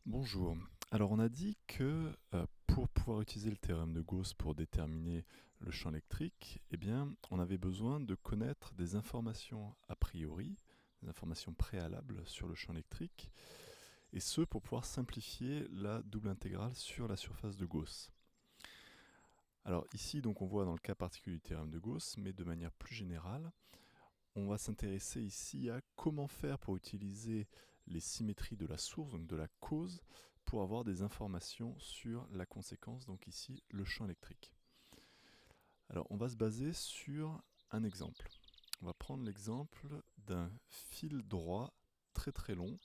Bonjour. Alors on a dit que pour pouvoir utiliser le théorème de Gauss pour déterminer le champ électrique, eh bien, on avait besoin de connaître des informations a priori, des informations préalables sur le champ électrique, et ce pour pouvoir simplifier la double intégrale sur la surface de Gauss. Alors ici, donc, on voit dans le cas particulier du théorème de Gauss, mais de manière plus générale, on va s'intéresser ici à comment faire pour utiliser les symétries de la source, donc de la cause, pour avoir des informations sur la conséquence, donc ici le champ électrique. Alors on va se baser sur un exemple. On va prendre l'exemple d'un fil droit très très long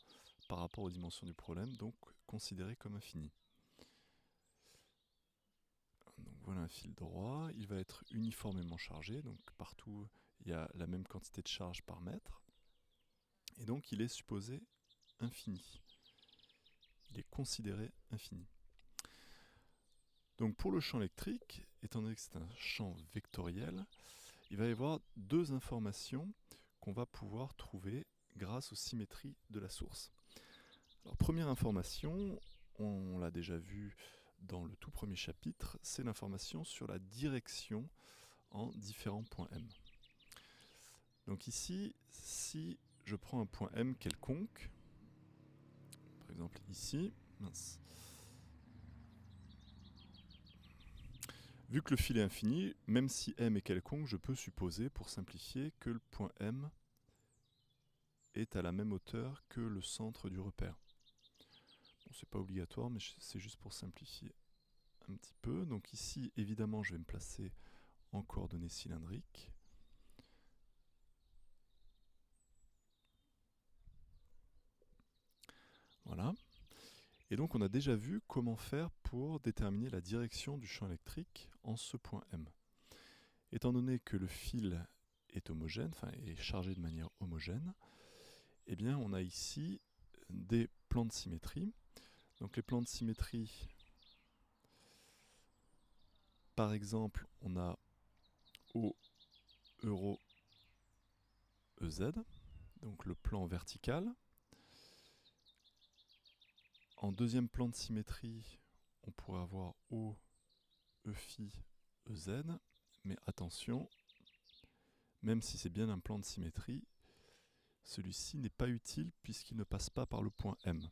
par rapport aux dimensions du problème, donc considéré comme infini. Donc voilà un fil droit, il va être uniformément chargé, donc partout il y a la même quantité de charge par mètre, et donc il est supposé infini. Il est considéré infini. Donc pour le champ électrique, étant donné que c'est un champ vectoriel, il va y avoir deux informations qu'on va pouvoir trouver grâce aux symétries de la source. Alors première information, on l'a déjà vu dans le tout premier chapitre, c'est l'information sur la direction en différents points M. Donc ici, si je prends un point M quelconque, par exemple ici, vu que le fil est infini, même si M est quelconque, je peux supposer, pour simplifier, que le point M est à la même hauteur que le centre du repère. Bon, c'est pas obligatoire, mais c'est juste pour simplifier un petit peu. Donc ici, évidemment, je vais me placer en coordonnées cylindriques. Voilà. Et donc on a déjà vu comment faire pour déterminer la direction du champ électrique en ce point M. Étant donné que le fil est homogène, enfin est chargé de manière homogène, eh bien on a ici des plans de symétrie. Donc les plans de symétrie, par exemple, on a O, euro, EZ, donc le plan vertical. En deuxième plan de symétrie, on pourrait avoir O, E phi, EZ, mais attention, même si c'est bien un plan de symétrie, celui-ci n'est pas utile puisqu'il ne passe pas par le point M. Donc,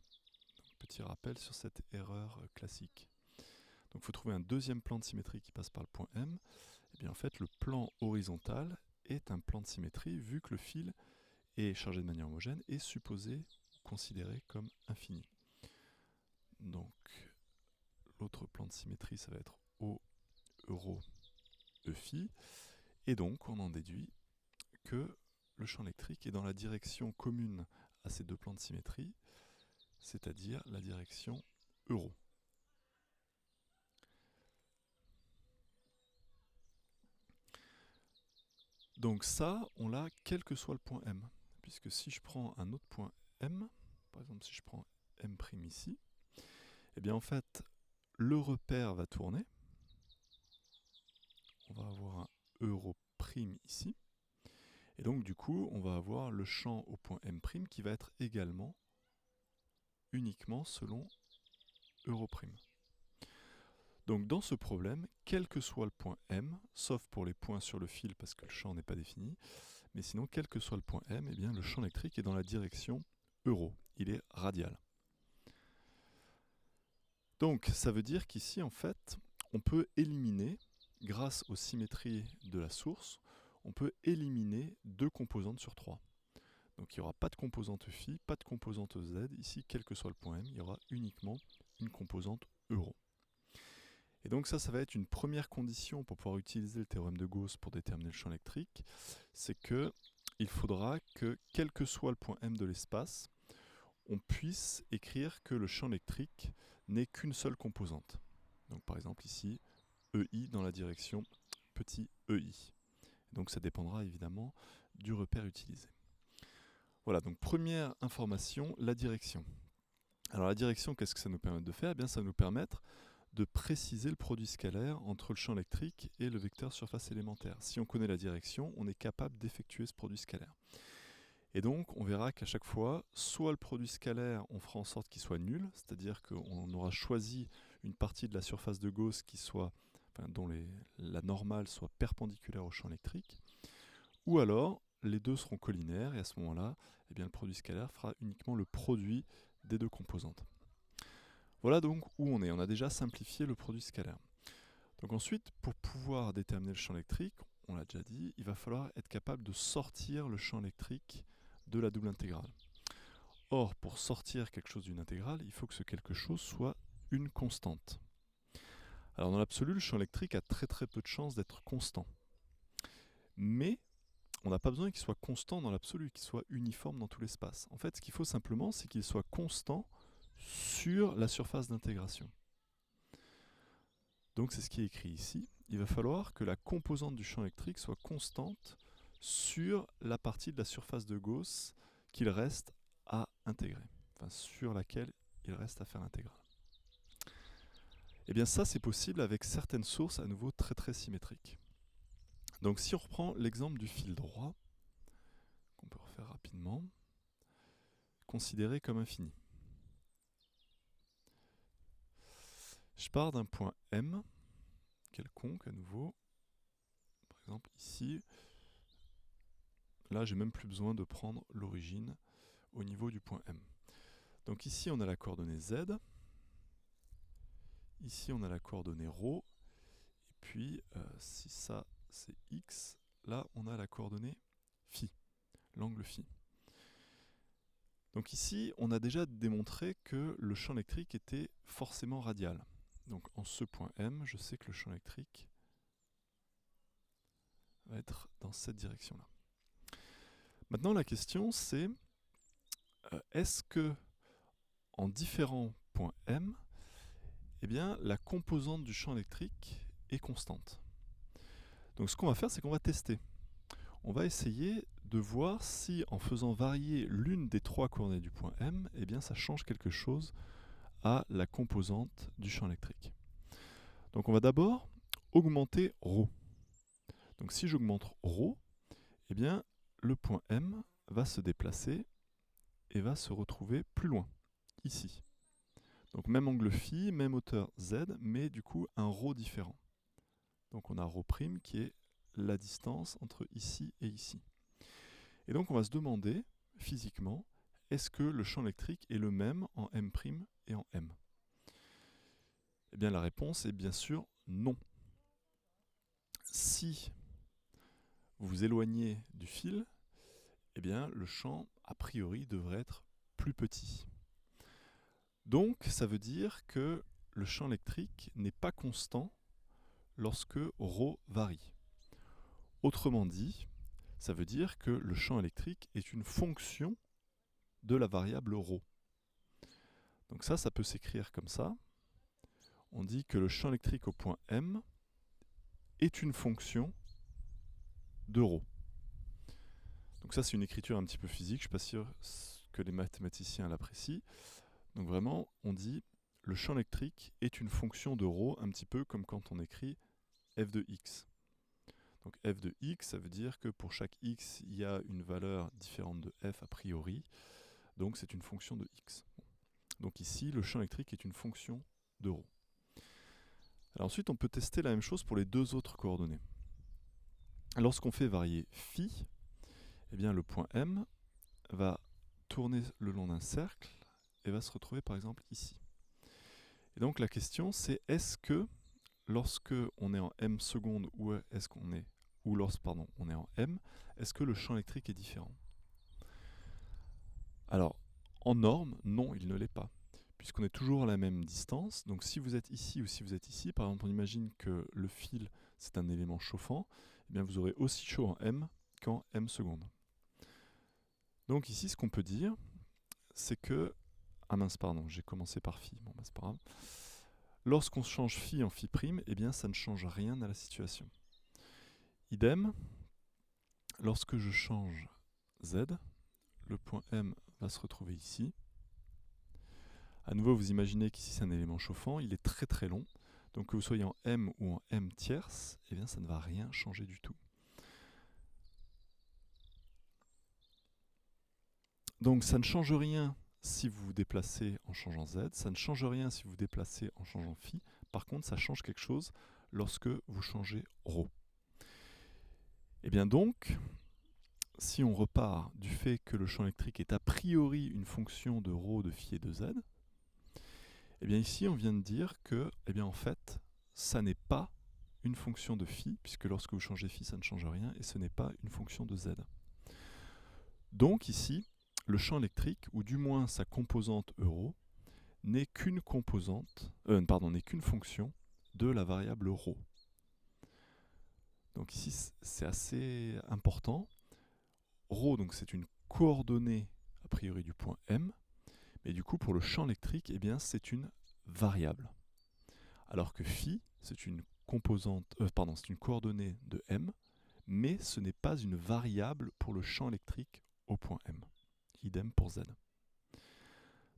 petit rappel sur cette erreur classique. Donc il faut trouver un deuxième plan de symétrie qui passe par le point M. Et bien en fait, le plan horizontal est un plan de symétrie vu que le fil est chargé de manière homogène et supposé considéré comme infini. Donc l'autre plan de symétrie, ça va être O, euro, E phi. Et donc on en déduit que le champ électrique est dans la direction commune à ces deux plans de symétrie, c'est-à-dire la direction euro. Donc ça, on l'a quel que soit le point M. Puisque si je prends un autre point M, par exemple si je prends M' ici, eh bien en fait, le repère va tourner. On va avoir un euro' ici. Et donc du coup, on va avoir le champ au point M' qui va être également uniquement selon euro'. Donc dans ce problème, quel que soit le point M, sauf pour les points sur le fil parce que le champ n'est pas défini, mais sinon quel que soit le point M, eh bien, le champ électrique est dans la direction euro, il est radial. Donc ça veut dire qu'ici en fait, on peut éliminer, grâce aux symétries de la source, on peut éliminer deux composantes sur trois. Donc il n'y aura pas de composante phi, pas de composante z, ici quel que soit le point M, il y aura uniquement une composante euro. Et donc ça va être une première condition pour pouvoir utiliser le théorème de Gauss pour déterminer le champ électrique, c'est que il faudra que, quel que soit le point M de l'espace, on puisse écrire que le champ électrique n'est qu'une seule composante. Donc par exemple ici, EI dans la direction petit EI. Donc ça dépendra évidemment du repère utilisé. Voilà, donc première information, la direction. Alors la direction, qu'est-ce que ça nous permet de faire? Eh bien ça va nous permettre de préciser le produit scalaire entre le champ électrique et le vecteur surface élémentaire. Si on connaît la direction, on est capable d'effectuer ce produit scalaire. Et donc, on verra qu'à chaque fois, soit le produit scalaire, on fera en sorte qu'il soit nul, c'est-à-dire qu'on aura choisi une partie de la surface de Gauss dont la normale soit perpendiculaire au champ électrique, ou alors les deux seront collinaires, et à ce moment-là, eh bien, le produit scalaire fera uniquement le produit des deux composantes. Voilà donc où on est. On a déjà simplifié le produit scalaire. Donc ensuite, pour pouvoir déterminer le champ électrique, on l'a déjà dit, il va falloir être capable de sortir le champ électrique de la double intégrale. Or, pour sortir quelque chose d'une intégrale, il faut que ce quelque chose soit une constante. Alors dans l'absolu, le champ électrique a très très peu de chances d'être constant. Mais on n'a pas besoin qu'il soit constant dans l'absolu, qu'il soit uniforme dans tout l'espace. En fait, ce qu'il faut simplement, c'est qu'il soit constant sur la surface d'intégration. Donc c'est ce qui est écrit ici. Il va falloir que la composante du champ électrique soit constante sur la partie de la surface de Gauss qu'il reste à intégrer, enfin sur laquelle il reste à faire l'intégrale. Et bien ça, c'est possible avec certaines sources à nouveau très très symétriques. Donc si on reprend l'exemple du fil droit, qu'on peut refaire rapidement, considéré comme infini. Je pars d'un point M, quelconque à nouveau, par exemple ici. Là, j'ai même plus besoin de prendre l'origine au niveau du point M. Donc ici, on a la coordonnée Z. Ici, on a la coordonnée ρ. Et puis, si ça, c'est X, là, on a la coordonnée φ, l'angle φ. Donc ici, on a déjà démontré que le champ électrique était forcément radial. Donc en ce point M, je sais que le champ électrique va être dans cette direction-là. Maintenant, la question, c'est est-ce que en différents points M, eh bien, la composante du champ électrique est constante. Donc ce qu'on va faire, c'est qu'on va tester. On va essayer de voir si, en faisant varier l'une des trois coordonnées du point M, eh bien, ça change quelque chose à la composante du champ électrique. Donc on va d'abord augmenter ρ. Donc si j'augmente ρ, eh bien, le point M va se déplacer et va se retrouver plus loin, ici. Donc même angle φ, même hauteur Z, mais du coup un ρ différent. Donc on a ρ' qui est la distance entre ici et ici. Et donc on va se demander, physiquement, est-ce que le champ électrique est le même en M' et en M? Eh bien la réponse est bien sûr non. Si vous vous éloignez du fil, eh bien le champ, a priori, devrait être plus petit. Donc ça veut dire que le champ électrique n'est pas constant lorsque ρ varie. Autrement dit, ça veut dire que le champ électrique est une fonction de la variable ρ. Donc ça peut s'écrire comme ça. On dit que le champ électrique au point M est une fonction de ρ. Donc ça, c'est une écriture un petit peu physique, je ne suis pas sûr que les mathématiciens l'apprécient. Donc vraiment, on dit le champ électrique est une fonction de ρ, un petit peu comme quand on écrit f de x. Donc f de x, ça veut dire que pour chaque x, il y a une valeur différente de f a priori, donc c'est une fonction de x. Donc ici, le champ électrique est une fonction de ρ. Alors ensuite, on peut tester la même chose pour les deux autres coordonnées. Lorsqu'on fait varier φ, eh bien le point M va tourner le long d'un cercle et va se retrouver par exemple ici. Et donc la question c'est est-ce que lorsque on est en M secondes ou est-ce qu'on est on est en M, est-ce que le champ électrique est différent? Alors en norme, non, il ne l'est pas, puisqu'on est toujours à la même distance. Donc si vous êtes ici ou si vous êtes ici, par exemple on imagine que le fil c'est un élément chauffant, eh bien vous aurez aussi chaud en M qu'en M secondes. Donc ici ce qu'on peut dire, c'est que ah mince, pardon, j'ai commencé par phi. Bon, bah, c'est pas grave. Lorsqu'on change phi en phi', eh bien, ça ne change rien à la situation. Idem, lorsque je change z, le point M va se retrouver ici. À nouveau, vous imaginez qu'ici c'est un élément chauffant, il est très très long. Donc que vous soyez en M ou en M tierce, eh bien, ça ne va rien changer du tout. Donc ça ne change rien si vous vous déplacez en changeant z, ça ne change rien si vous vous déplacez en changeant phi. Par contre, ça change quelque chose lorsque vous changez ρ. Et bien donc, si on repart du fait que le champ électrique est a priori une fonction de ρ, de phi et de z, et bien ici on vient de dire que, en fait, ça n'est pas une fonction de phi, puisque lorsque vous changez phi, ça ne change rien, et ce n'est pas une fonction de z. Donc ici, le champ électrique, ou du moins sa composante ρ, n'est qu'une n'est qu'une fonction de la variable ρ. Donc ici, c'est assez important. Ρ, donc c'est une coordonnée a priori du point M, mais du coup pour le champ électrique, c'est une variable. Alors que phi, c'est une c'est une coordonnée de M, mais ce n'est pas une variable pour le champ électrique au point M. Idem pour Z.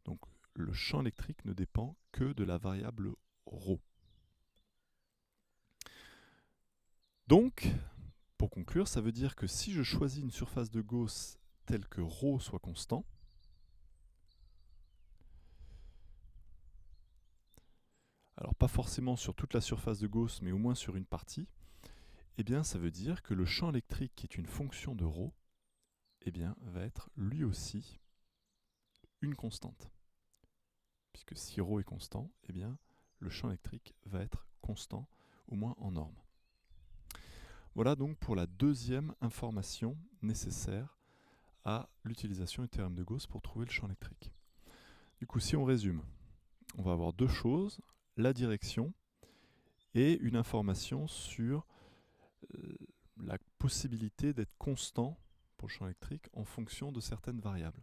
Donc le champ électrique ne dépend que de la variable ρ. Donc, pour conclure, ça veut dire que si je choisis une surface de Gauss telle que ρ soit constant, alors pas forcément sur toute la surface de Gauss, mais au moins sur une partie, ça veut dire que le champ électrique qui est une fonction de ρ, va être lui aussi une constante. Puisque si ρ est constant, le champ électrique va être constant, au moins en norme. Voilà donc pour la deuxième information nécessaire à l'utilisation du théorème de Gauss pour trouver le champ électrique. Du coup, si on résume, on va avoir deux choses, la direction et une information sur la possibilité d'être constant pour le champ électrique en fonction de certaines variables.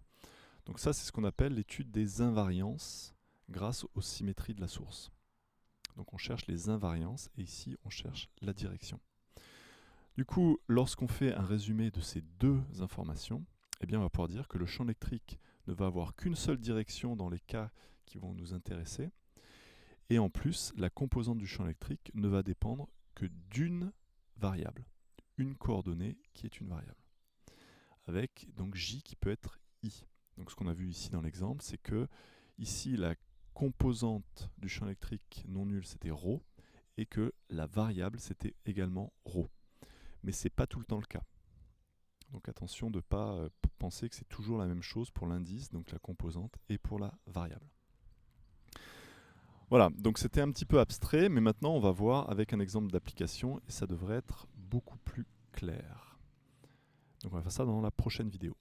Donc ça, c'est ce qu'on appelle l'étude des invariances grâce aux symétries de la source. Donc on cherche les invariances et ici on cherche la direction. Du coup, lorsqu'on fait un résumé de ces deux informations, on va pouvoir dire que le champ électrique ne va avoir qu'une seule direction dans les cas qui vont nous intéresser. Et en plus, la composante du champ électrique ne va dépendre que d'une variable, une coordonnée qui est une variable, avec donc j qui peut être i. Donc ce qu'on a vu ici dans l'exemple, c'est que ici la composante du champ électrique non nul c'était ρ, et que la variable c'était également ρ. Mais ce n'est pas tout le temps le cas. Donc attention de ne pas penser que c'est toujours la même chose pour l'indice, donc la composante, et pour la variable. Voilà, donc c'était un petit peu abstrait, mais maintenant on va voir avec un exemple d'application, et ça devrait être beaucoup plus clair. Donc on va faire ça dans la prochaine vidéo.